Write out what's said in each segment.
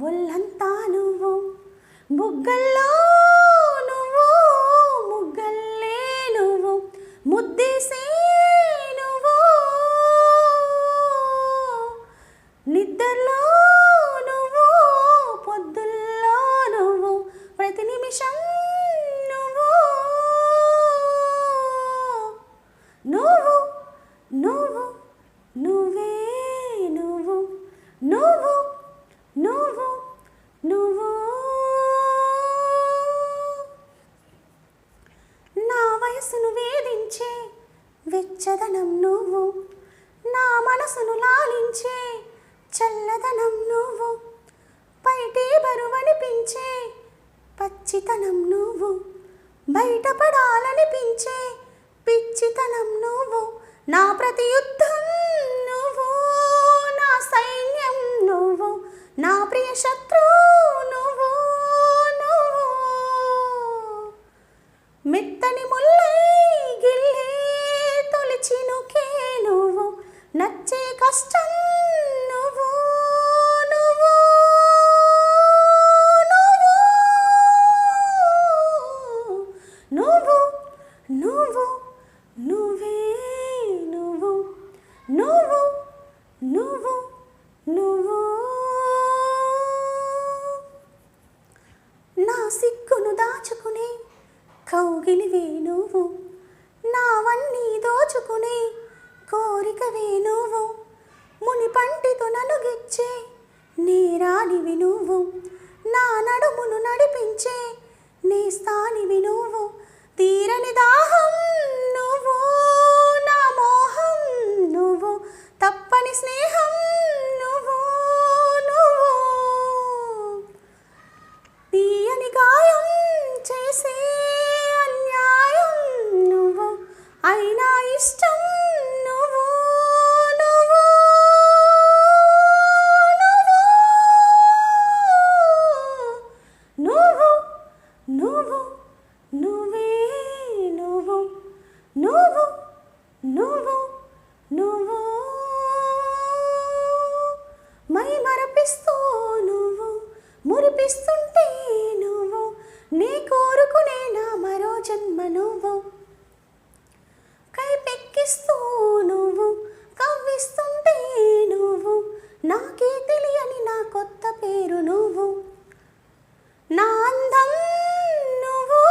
ఒళ్ళంతా నువ్వు బుగ్గల్లో నువ్వు ముగ్గల్లే నువ్వు ముద్దేసే నువ్వు నిద్రలో నువ్వు పొద్దుల్లో నువ్వు ప్రతి నిమిషం నువ్వు నువ్వు నువ్వు నువ్వే నువ్వు నువ్వు నువ్వు నువ్వు నా వయసును వేధించే వెచ్చదనం నువ్వు నా మనసును లాలించే చల్లదనం నువ్వు పైటి బరువనిపించే పచ్చితనం నువ్వు బయటపడాలనిపించే పిచ్చితనం నువ్వు నా ప్రతి యుద్ధం నువ్వు నా సైన్యం నువ్వు నా ప్రియ శత్రువు నువ్వు నువ్వు మెత్తని ముల్లై గిల్లే తొలి చినుకే నువ్వు నచ్చే కష్టం నువ్వు నువ్వు నువ్వు నువ్వు నువ్వే నువ్వు నువ్వు నువ్వు నువ్వు నా సిగ్గును దాచుకునే కౌగిలివే నువ్వు నావన్నీ దోచుకునే కోరికవే నువ్వు ముని పంటితో నలుగిచ్చే నేరానివి నువ్వు నా నడుమును నడిపించే నేస్తానివి నువ్వు తీరని దాహం నువ్వు నా మోహం నువ్వు తప్పని స్నేహం నువ్వు నువ్వు తీయని గాయం చేసే అన్యాయం నువ్వు అయినా ఇష్టం నువ్వు నువ్వు నువ్వు నువ్వు నువ్వే నువ్వు నువ్వు నువ్వు నువ్వు మై మరపిస్తూ నువ్వు మురిపిస్తుంటే నువ్వు నీ కోరుకునే నా మరో జన్మ నువ్వు కైపెక్కిస్తూ నువ్వు కవ్విస్తుంటే నువ్వు నాకే తెలియని నా కొత్త పేరు నువ్వు నా అందం నువ్వు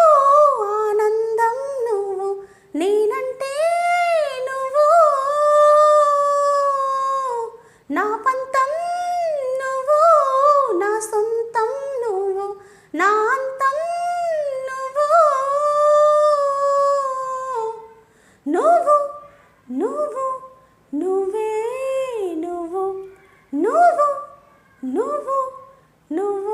ఆనందం నువ్వు నేనంటే నువ్వు నా పంతం నువ్వు నా సొంతం నువ్వు నా అంతం నువ్వు నువ్వు నువ్వు నువ్వే నువ్వు నువ్వు నువ్వు నువ్వు